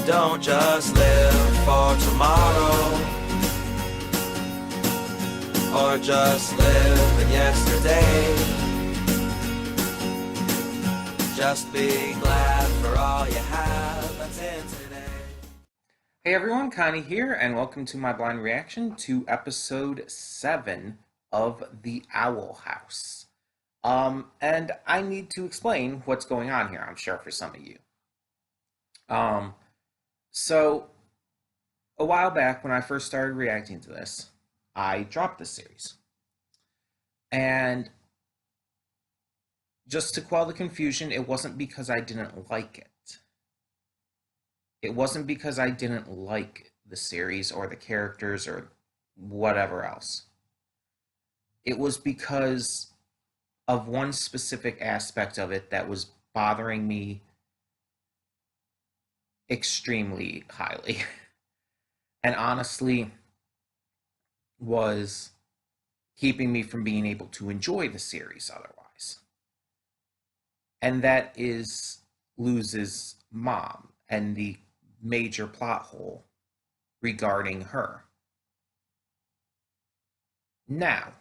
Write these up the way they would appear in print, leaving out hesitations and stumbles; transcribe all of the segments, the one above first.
Don't just live for tomorrow, or just live in yesterday. Just be glad for all you have that's in today. Hey everyone, Connie here, and welcome to my blind reaction to episode 7 of The Owl House. And I need to explain what's going on here, I'm sure, for some of you. So, a while back when I first started reacting to this, I dropped the series. And just to quell the confusion, it wasn't because I didn't like it. It wasn't because I didn't like the series or the characters or whatever else. It was because of one specific aspect of it that was bothering me extremely highly. And honestly, was keeping me from being able to enjoy the series otherwise. And that is Luz's mom and the major plot hole regarding her. Now,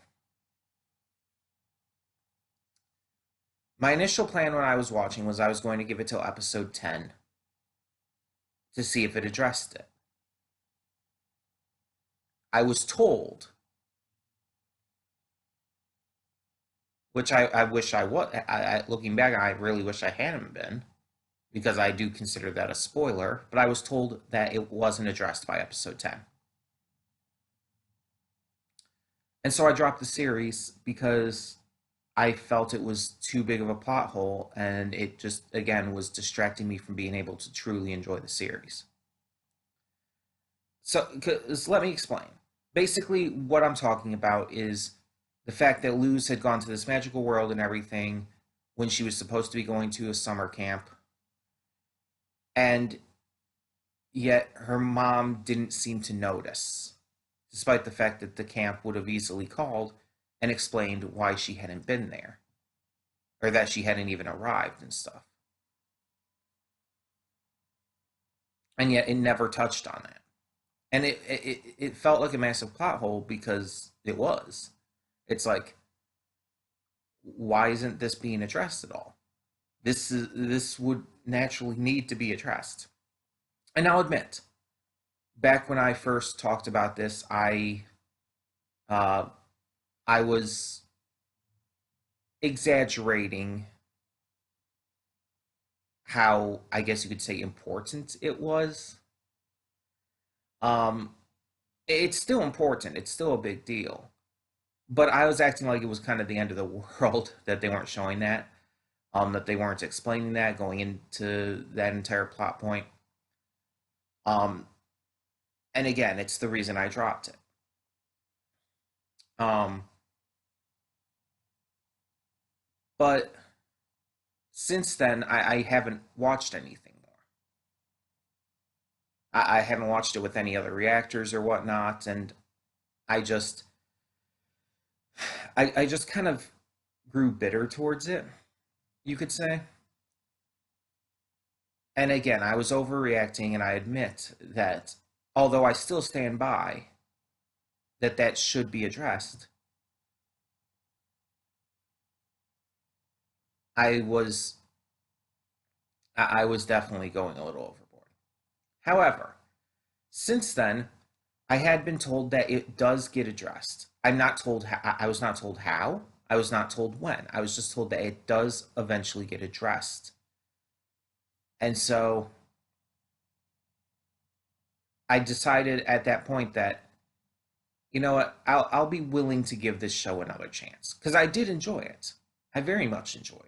my initial plan when I was watching was I was going to give it till episode 10 to see if it addressed it. I was told, which I wish I was, looking back, I really wish I hadn't been, because I do consider that a spoiler, but I was told that it wasn't addressed by episode 10. And so I dropped the series because I felt it was too big of a plot hole, and it just, again, was distracting me from being able to truly enjoy the series. So let me explain. Basically, what I'm talking about is the fact that Luz had gone to this magical world and everything when she was supposed to be going to a summer camp, and yet her mom didn't seem to notice, despite the fact that the camp would have easily called and explained why she hadn't been there, or that she hadn't even arrived and stuff. And yet it never touched on that. And it felt like a massive plot hole because it was. It's like, why isn't this being addressed at all? This would naturally need to be addressed. And I'll admit, back when I first talked about this, I was exaggerating how, I guess you could say, important it was. Um, it's still important. It's still a big deal. But I was acting like it was kind of the end of the world that they weren't showing that they weren't explaining that, going into that entire plot point. Um, and again, it's the reason I dropped it. Um, but since then, I haven't watched anything more. I haven't watched it with any other reactors or whatnot, and I just I just kind of grew bitter towards it, you could say. And again, I was overreacting, and I admit that although I still stand by that should be addressed, I was I was definitely going a little overboard. However, since then, I had been told that it does get addressed. I'm not told how, I was not told how. I was not told when. I was just told that it does eventually get addressed. And so I decided at that point that, you know what, I'll be willing to give this show another chance because I did enjoy it. I very much enjoyed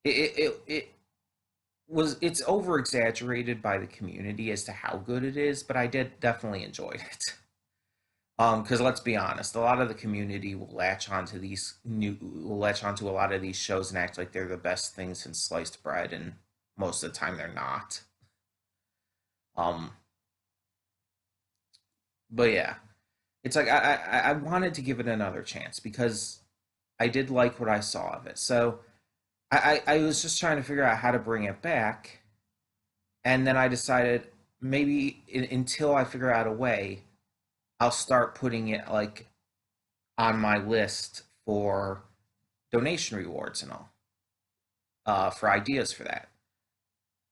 it. It was, it's over exaggerated by the community as to how good it is, but I did definitely enjoy it. Because let's be honest, a lot of the community will will latch onto a lot of these shows and act like they're the best thing since sliced bread, and most of the time they're not. Um, but yeah, it's like I wanted to give it another chance because I did like what I saw of it. So I was just trying to figure out how to bring it back And then I decided maybe until I figure out a way, I'll start putting it like on my list for donation rewards and all, for ideas for that.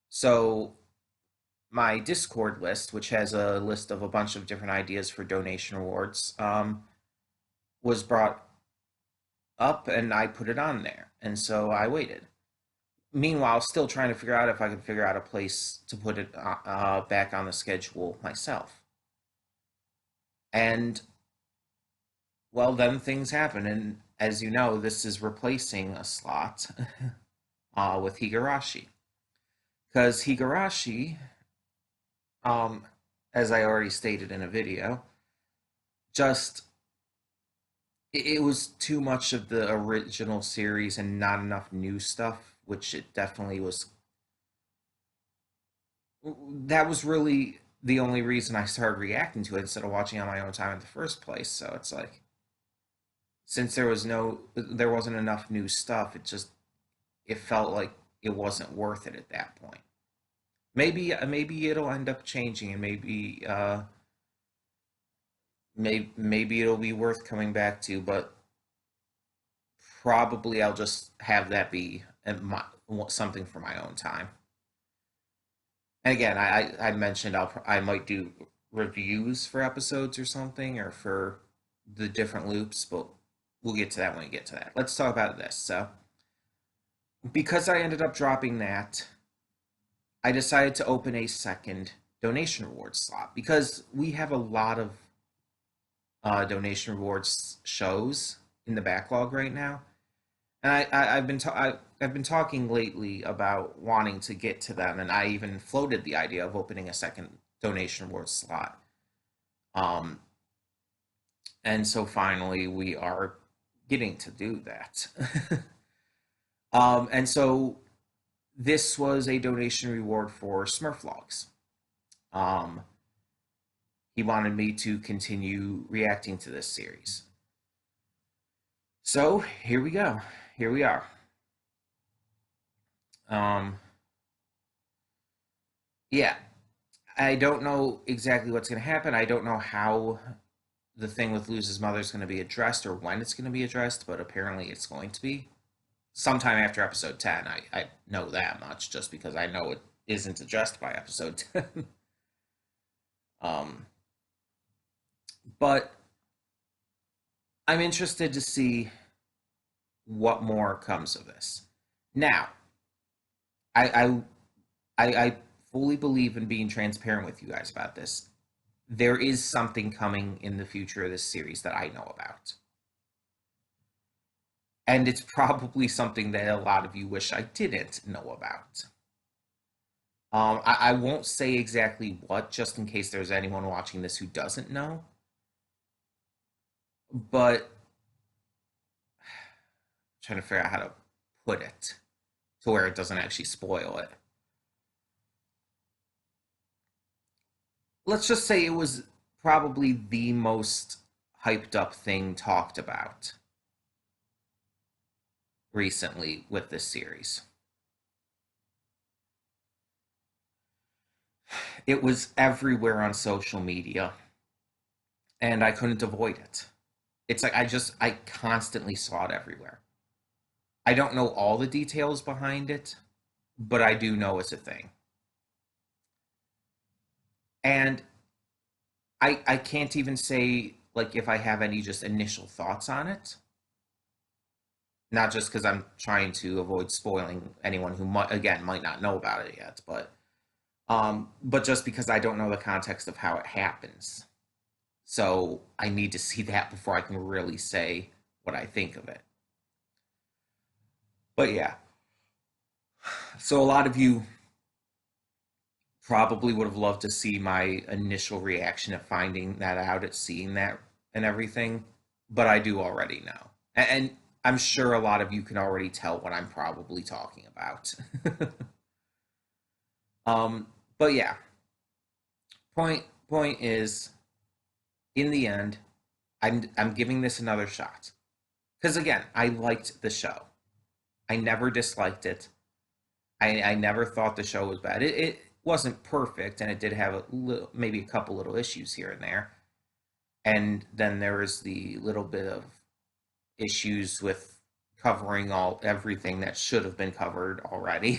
So my Discord list, which has a list of a bunch of different ideas for donation rewards, was brought up and I put it on there. And so I waited. Meanwhile, still trying to figure out if I could figure out a place to put it back on the schedule myself. And well, then things happen. And as you know, this is replacing a slot with Higurashi. Because Higurashi, um, as I already stated in a video, just it was too much of the original series and not enough new stuff, which it definitely was. That was really the only reason I started reacting to it instead of watching on my own time in the first place. So it's like, since there wasn't enough new stuff, it felt like it wasn't worth it at that point. Maybe it'll end up changing, and maybe it'll be worth coming back to, but probably I'll just have that be something for my own time. And again, I mentioned I might do reviews for episodes or something, or for the different loops, but we'll get to that when we get to that. Let's talk about this. So, because I ended up dropping that, I decided to open a second donation reward slot because we have a lot of donation rewards shows in the backlog right now, and I've been talking lately about wanting to get to them, and I even floated the idea of opening a second donation reward slot. Um, and so finally we are getting to do that. And so this was a donation reward for Smurflogs. Um, he wanted me to continue reacting to this series. So here we go. Here we are. Um, yeah, I don't know exactly what's going to happen. I don't know how the thing with Luz's mother is going to be addressed or when it's going to be addressed, but apparently it's going to be sometime after episode 10. I know that much just because I know it isn't addressed by episode 10. um, but I'm interested to see what more comes of this. Now, I I fully believe in being transparent with you guys about this. There is something coming in the future of this series that I know about. And it's probably something that a lot of you wish I didn't know about. I won't say exactly what, just in case there's anyone watching this who doesn't know. But I'm trying to figure out how to put it to where it doesn't actually spoil it. Let's just say it was probably the most hyped up thing talked about recently with this series. It was everywhere on social media, and I couldn't avoid it. It's like I constantly saw it everywhere. I don't know all the details behind it, but I do know it's a thing. And I can't even say like if I have any just initial thoughts on it. Not just because I'm trying to avoid spoiling anyone who might not know about it yet, but just because I don't know the context of how it happens. So I need to see that before I can really say what I think of it. But yeah, so a lot of you probably would have loved to see my initial reaction at finding that out, at seeing that and everything, but I do already know. And I'm sure a lot of you can already tell what I'm probably talking about. um, but yeah, point is, in the end, I'm giving this another shot. Because again, I liked the show. I never disliked it. I never thought the show was bad. It wasn't perfect, and it did have maybe a couple little issues here and there. And then there was the little bit of issues with covering everything that should have been covered already.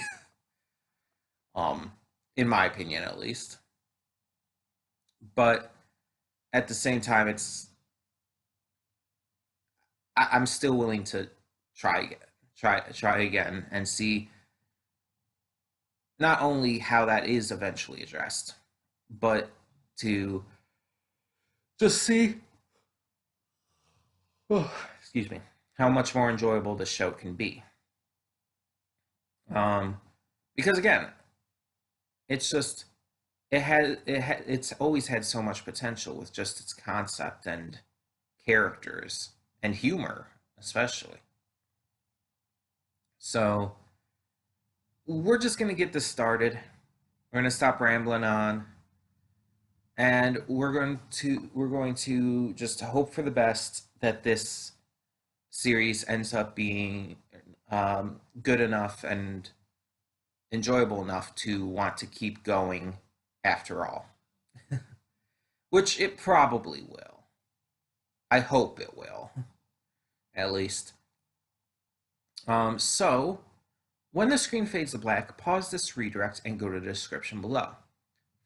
um, in my opinion, at least. But at the same time, I'm still willing to try again, try again, and see not only how that is eventually addressed, but to just see, oh, excuse me, how much more enjoyable the show can be. Because again, it's just it's always had so much potential with just its concept and characters and humor, especially. So we're just gonna get this started. We're gonna stop rambling on, and we're going to just hope for the best that this series ends up being good enough and enjoyable enough to want to keep going after all, which it probably will. I hope it will, at least. So, when the screen fades to black, pause this redirect and go to the description below.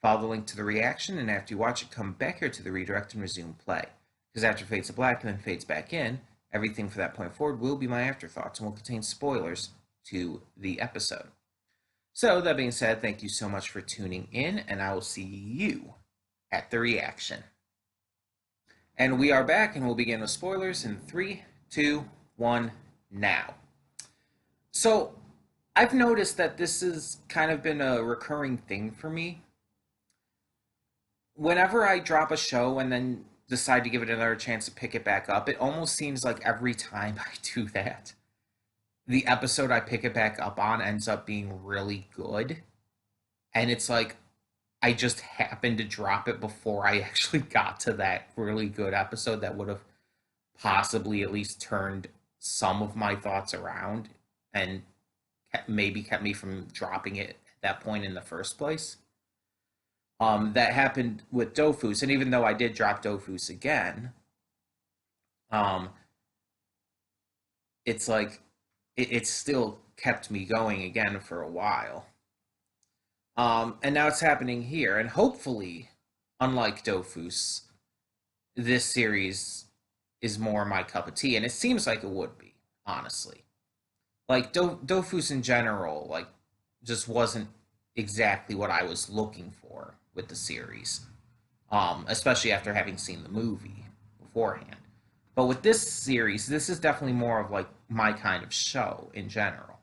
Follow the link to the reaction, and after you watch it, come back here to the redirect and resume play. Because after it fades to black and then fades back in, everything from that point forward will be my afterthoughts and will contain spoilers to the episode. So, that being said, thank you so much for tuning in, and I will see you at the reaction. And we are back, and we'll begin with spoilers in 3, 2, 1, now. So, I've noticed that this has kind of been a recurring thing for me. Whenever I drop a show and then decide to give it another chance to pick it back up, it almost seems like every time I do that, the episode I pick it back up on ends up being really good. And it's like I just happened to drop it before I actually got to that really good episode that would have possibly at least turned some of my thoughts around and maybe kept me from dropping it at that point in the first place. That happened with Dofus, and even though I did drop Dofus again, um, it's like it still kept me going again for a while. And now it's happening here, and hopefully, unlike Dofus, this series is more my cup of tea, and it seems like it would be, honestly. Like Dofus in general, like just wasn't exactly what I was looking for with the series, especially after having seen the movie beforehand. But with this series, this is definitely more of like my kind of show in general.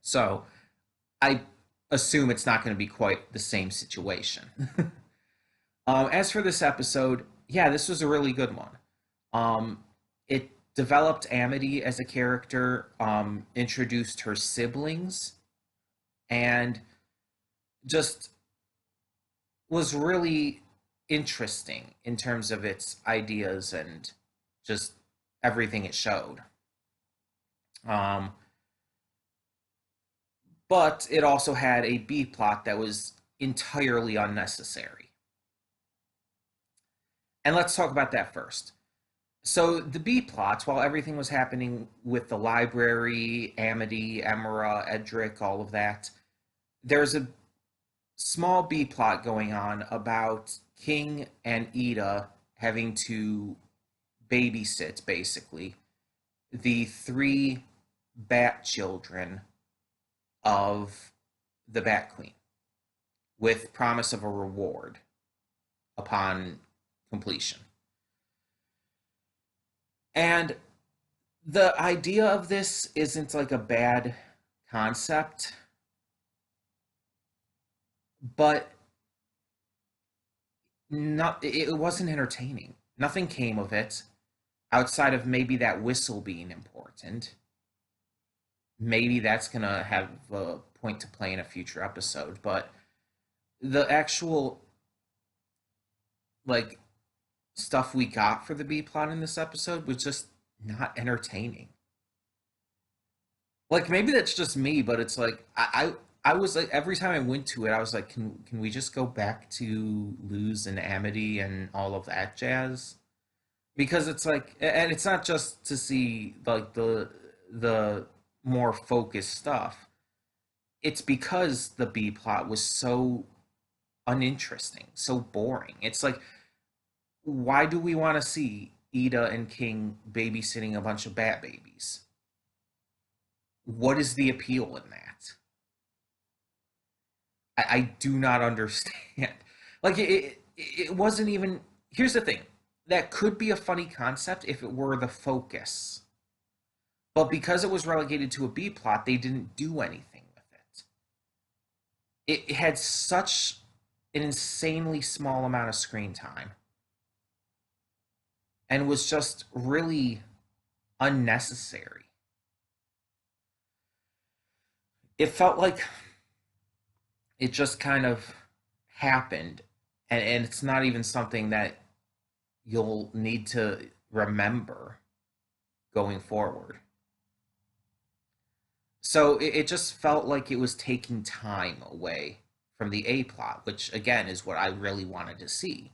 So I assume it's not going to be quite the same situation. As for this episode, yeah, this was a really good one. It developed Amity as a character, introduced her siblings, and just was really interesting in terms of its ideas and just everything it showed. But it also had a B plot that was entirely unnecessary. And let's talk about that first. So the B plots, while everything was happening with the library, Amity, Emera, Edric, all of that, there's a small B plot going on about King and Ida having to babysit, basically, the 3 bat children of the Bat Queen with promise of a reward upon completion. And the idea of this isn't like a bad concept, but it wasn't entertaining. Nothing came of it outside of maybe that whistle being important. Maybe that's going to have a point to play in a future episode, but the actual like stuff we got for the B plot in this episode was just not entertaining. Like maybe that's just me, but it's like I was like, every time I went to it, I was like, can we just go back to Luz and Amity and all of that jazz? Because it's like, and it's not just to see like the more focused stuff. It's because the B plot was so uninteresting, so boring. It's like, why do we want to see Ida and King babysitting a bunch of bat babies? What is the appeal in that? I do not understand. Like it wasn't even. Here's the thing. That could be a funny concept if it were the focus, but because it was relegated to a B plot, they didn't do anything with it. It had such an insanely small amount of screen time and was just really unnecessary. It felt like it just kind of happened, and it's not even something that you'll need to remember going forward. So it just felt like it was taking time away from the A plot, which again is what I really wanted to see.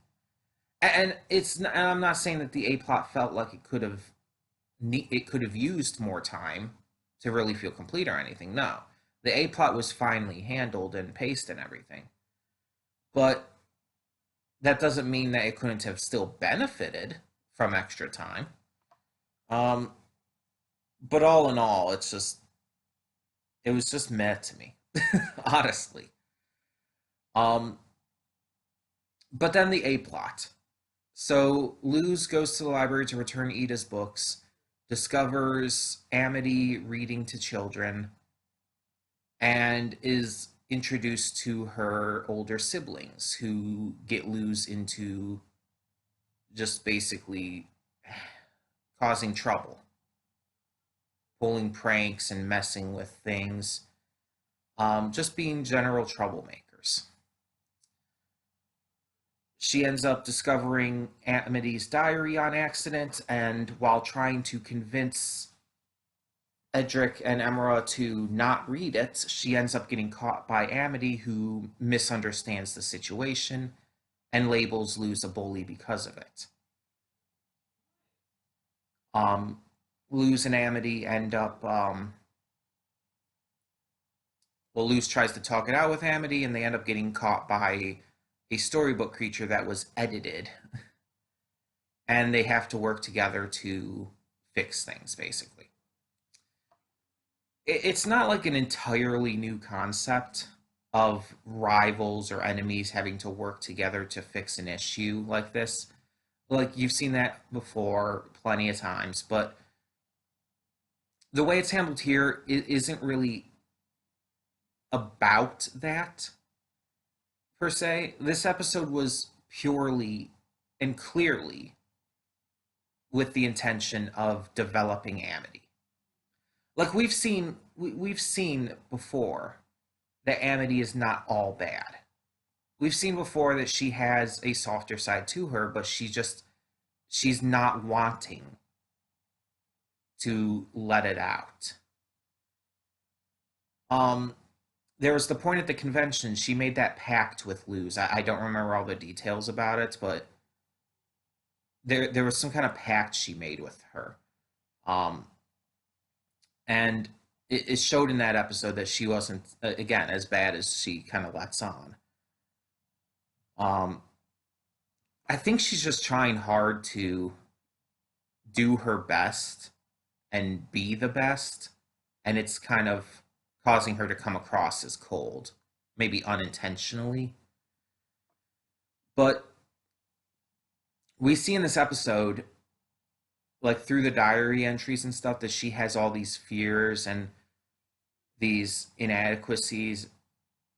And and I'm not saying that the A plot felt like it could have used more time to really feel complete or anything. No, the A plot was finely handled and paced and everything, but that doesn't mean that it couldn't have still benefited from extra time. Um, but all in all, it was just meh to me, honestly. Um, but then the A plot. So Luz goes to the library to return Ida's books, discovers Amity reading to children, and is introduced to her older siblings who get Luz into just basically causing trouble, pulling pranks and messing with things, just being general troublemakers. She ends up discovering Amity's diary on accident, and while trying to convince Edric and Emra to not read it, she ends up getting caught by Amity, who misunderstands the situation and labels Luz a bully because of it. Um, Luz and Amity end up, well, Luz tries to talk it out with Amity, and they end up getting caught by a storybook creature that was edited, and they have to work together to fix things, basically. It's not like an entirely new concept of rivals or enemies having to work together to fix an issue like this. Like, you've seen that before plenty of times, but the way it's handled here isn't really about that per se. This episode was purely and clearly with the intention of developing Amity. Like, we've seen before that Amity is not all bad. We've seen before that she has a softer side to her, but she's not wanting to let it out. Um, there was the point at the convention she made that pact with Luz. I don't remember all the details about it, but there was some kind of pact she made with her. Um, and it showed in that episode that she wasn't again as bad as she kind of lets on. Um, I think she's just trying hard to do her best and be the best, and it's kind of causing her to come across as cold, maybe unintentionally. But we see in this episode, like through the diary entries and stuff, that she has all these fears and these inadequacies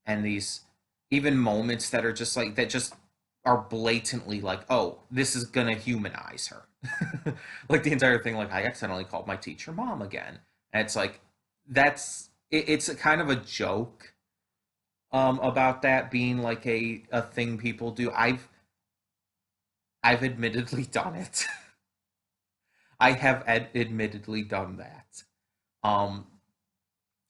and these even moments that are just like that just are blatantly like, oh, this is gonna humanize her. Like the entire thing, like I accidentally called my teacher mom again. And it's like it's a kind of a joke about that being like a thing people do. I've admittedly done it. I have admittedly done that. Um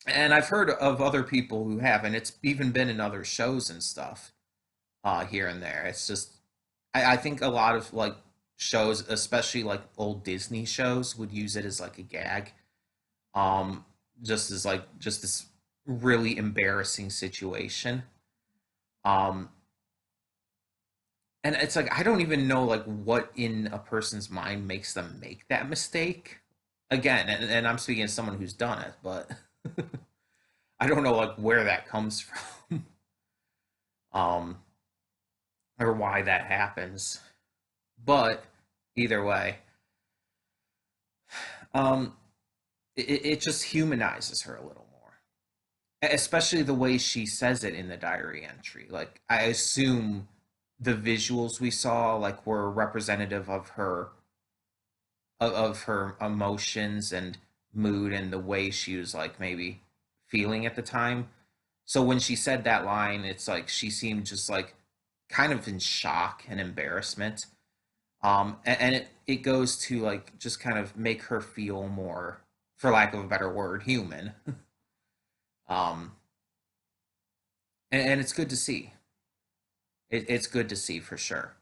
And I've heard of other people who have, and it's even been in other shows and stuff, here and there. It's just, I think a lot of like shows, especially like old Disney shows, would use it as like a gag, um, just as like just this really embarrassing situation. Um, and it's like I don't even know like what in a person's mind makes them make that mistake. Again, and I'm speaking as someone who's done it, but I don't know like where that comes from, um, or why that happens. But either way, um, it just humanizes her a little more, especially the way she says it in the diary entry. Like I assume the visuals we saw like were representative of her emotions and mood and the way she was like maybe feeling at the time. So when she said that line, it's like she seemed just like kind of in shock and embarrassment. And it goes to like just kind of make her feel more, for lack of a better word, human. um, and it's good to see. It's good to see for sure.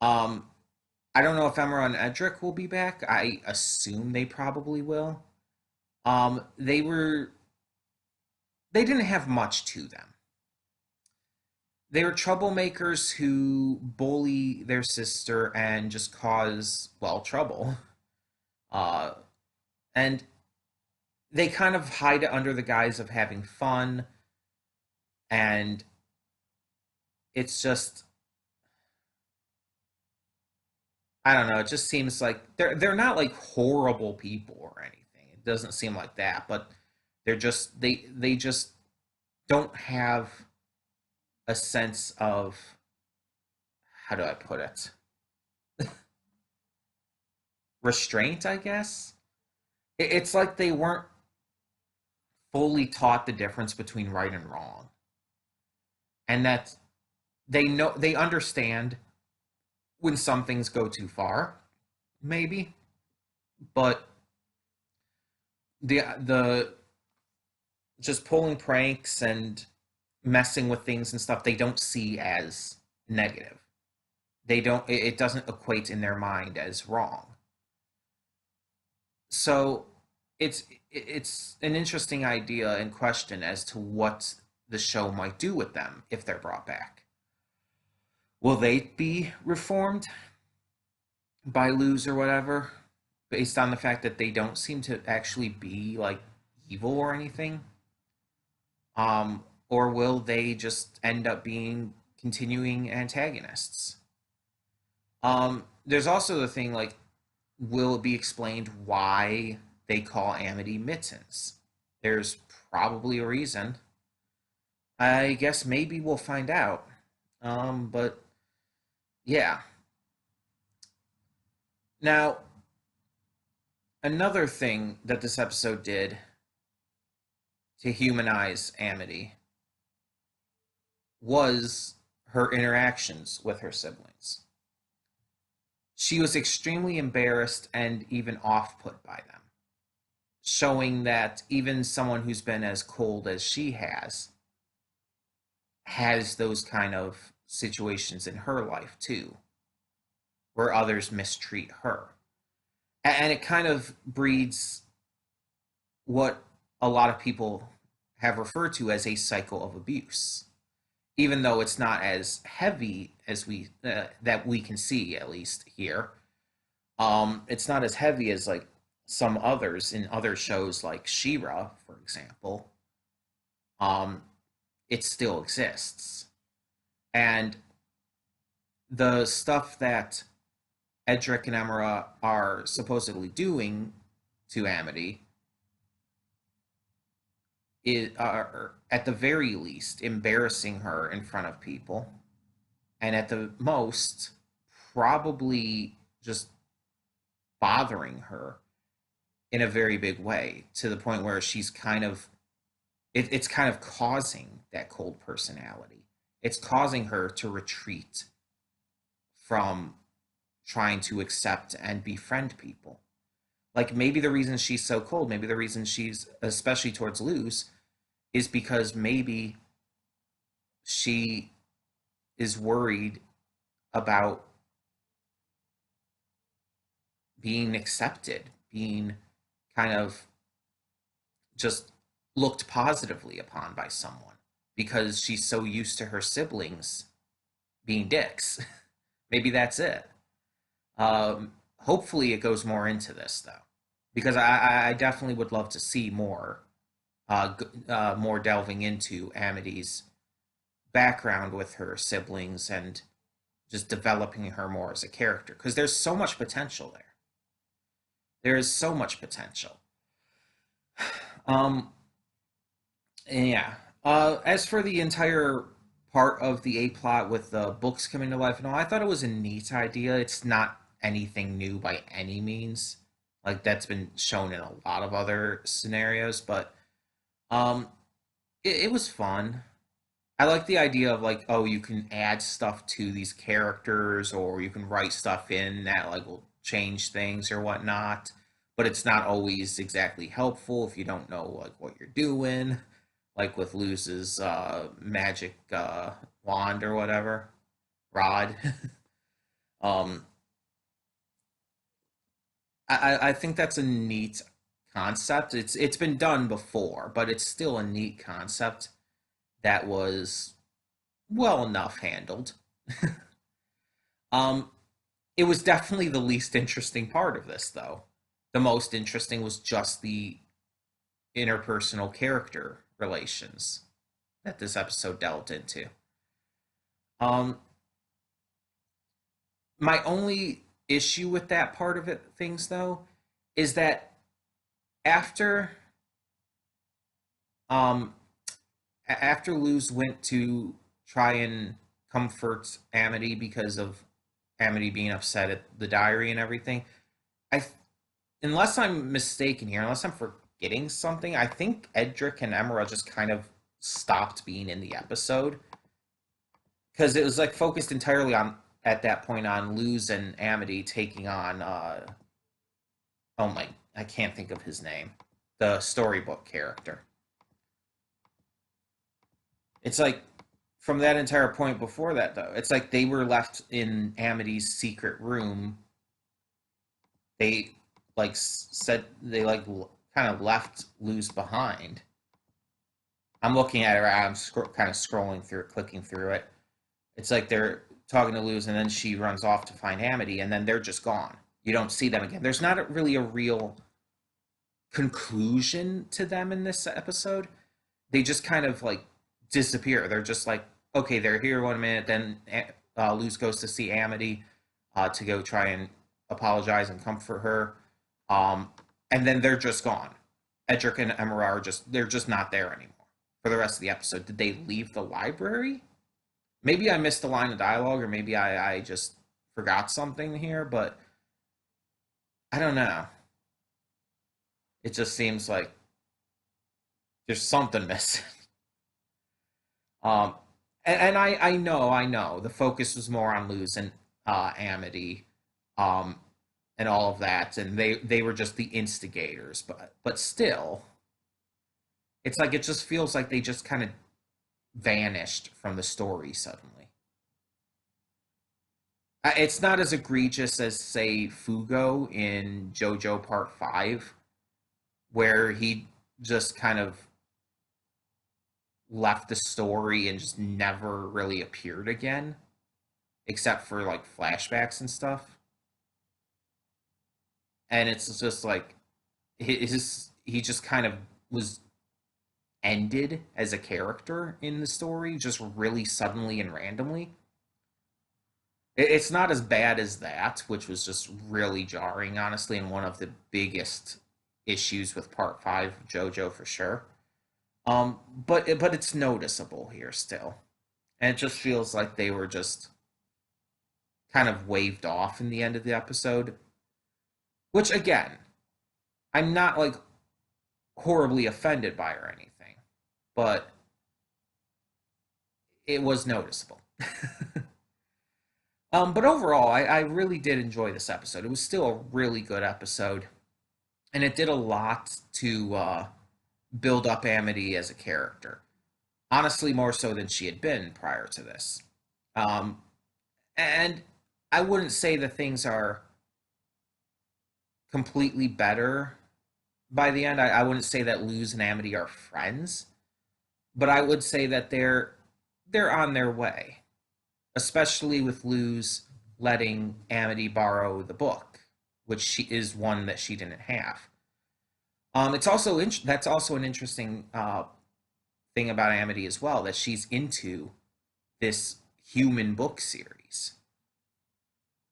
Um, I don't know if Emma and Edric will be back. I assume they probably will. They didn't have much to them. They were troublemakers who bully their sister and just cause, well, trouble. Uh, and they kind of hide it under the guise of having fun. And it's just, I don't know, it just seems like they're not like horrible people or anything. It doesn't seem like that, but they just don't have a sense of, how do I put it? Restraint, I guess. It's like they weren't fully taught the difference between right and wrong, and that they understand when some things go too far, maybe, but the just pulling pranks and messing with things and stuff they don't see as negative. They don't. It doesn't equate in their mind as wrong. So it's an interesting idea and question as to what the show might do with them if they're brought back. Will they be reformed by Luz or whatever, based on the fact that they don't seem to actually be like evil or anything? Or will they just end up being continuing antagonists? There's also the thing like, will it be explained why they call Amity Mittens? There's probably a reason. I guess maybe we'll find out. But yeah. Now, another thing that this episode did to humanize Amity was her interactions with her siblings. She was extremely embarrassed and even off put by them, showing that even someone who's been as cold as she has those kind of situations in her life too, where others mistreat her. And it kind of breeds what a lot of people have referred to as a cycle of abuse, even though it's not as heavy as we that we can see at least here. It's not as heavy as like some others in other shows like Shira, for example. Um, it still exists, and the stuff that Edric and Emera are supposedly doing to Amity are at the very least embarrassing her in front of people, and at the most probably just bothering her in a very big way to the point where she's kind of it's kind of causing that cold personality. It's causing her to retreat from trying to accept and befriend people. Like maybe the reason she's so cold, maybe the reason she's especially towards Luz is because maybe she is worried about being accepted, being kind of just looked positively upon by someone because she's so used to her siblings being dicks. Maybe that's it. Hopefully, it goes more into this though, because I definitely would love to see more, more delving into Amity's background with her siblings and just developing her more as a character because there's so much potential there. There is so much potential. Um, yeah. As for the entire part of the A plot with the books coming to life and all, I thought it was a neat idea. It's not anything new by any means. Like that's been shown in a lot of other scenarios, but um, it was fun. I like the idea of like, oh, you can add stuff to these characters, or you can write stuff in that like will change things or whatnot. But it's not always exactly helpful if you don't know like what you're doing, like with Luz's magic wand or whatever rod. um, I think that's a neat concept. It's been done before, but it's still a neat concept that was well enough handled. Um, it was definitely the least interesting part of this, though. The most interesting was just the interpersonal character relations that this episode delved into. Um, my only issue with that part of it, things though, is that after um after Luz went to try and comfort Amity because of Amity being upset at the diary and everything, I unless I'm mistaken here, unless I'm forgetting something, I think Edric and Emerald just kind of stopped being in the episode because it was like focused entirely on at that point on Luz and Amity taking on oh my, I can't think of his name, the storybook character. It's like from that entire point before that though, it's like they were left in Amity's secret room. They like said they like kind of left Luz behind. I'm looking at it. I'm kind of scrolling through it, clicking through it. It's like they're talking to Luz, and then she runs off to find Amity, and then they're just gone. You don't see them again. There's not really a real conclusion to them in this episode. They just kind of like disappear. They're just like, okay, they're here 1 minute, then Luz goes to see Amity to go try and apologize and comfort her, um, and then they're just gone. Edric and Emera are just not there anymore for the rest of the episode. Did they leave the library? Maybe I missed a line of dialogue, or maybe I just forgot something here, but I don't know. It just seems like there's something missing. Um, and I know the focus was more on Luz and Amity, um, and all of that, and they were just the instigators, but still, it's like it just feels like they just kind of vanished from the story suddenly. It's not as egregious as say Fugo in JoJo Part 5, where he just kind of left the story and just never really appeared again, except for like flashbacks and stuff. And it's just like he just kind of was ended as a character in the story just really suddenly and randomly. It's not as bad as that, which was just really jarring, honestly, and one of the biggest issues with Part 5 of JoJo for sure. But it's noticeable here still, and it just feels like they were just kind of waved off in the end of the episode. Which again, I'm not like horribly offended by or anything, but it was noticeable. But overall, I really did enjoy this episode. It was still a really good episode. and it did a lot to build up Amity as a character. Honestly, more so than she had been prior to this. Um, and I wouldn't say that things are completely better by the end. I wouldn't say that Luz and Amity are friends, but I would say that they're on their way, especially with Luz letting Amity borrow the book, which she is one that she didn't have. It's also that's also an interesting thing about Amity as well, that she's into this human book series.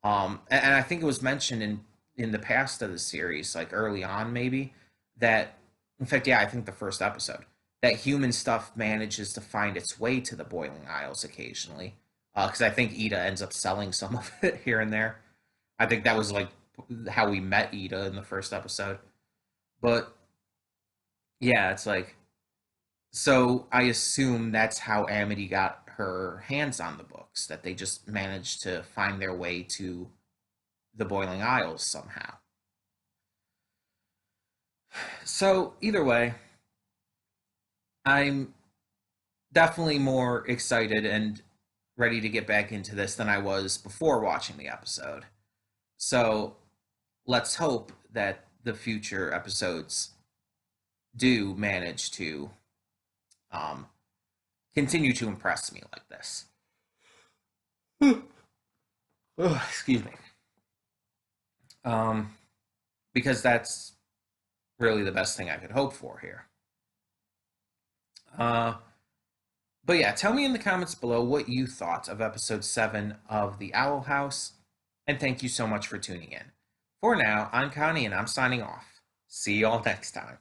And I think it was mentioned in the past of the series, like early on, maybe that. In fact, yeah, I think the first episode that human stuff manages to find its way to the Boiling Isles occasionally, because I think Ida ends up selling some of it here and there. I think that was like how we met Ida in the first episode. But yeah, it's like, so I assume that's how Amity got her hands on the books, that they just managed to find their way to the Boiling Isles somehow. So either way, I'm definitely more excited and ready to get back into this than I was before watching the episode. So let's hope that the future episodes do manage to um, continue to impress me like this. Oh, excuse me. Um, because that's really the best thing I could hope for here. Uh, but yeah, tell me in the comments below what you thought of episode 7 of The Owl House, and thank you so much for tuning in. For now, I'm Connie and I'm signing off. See you all next time.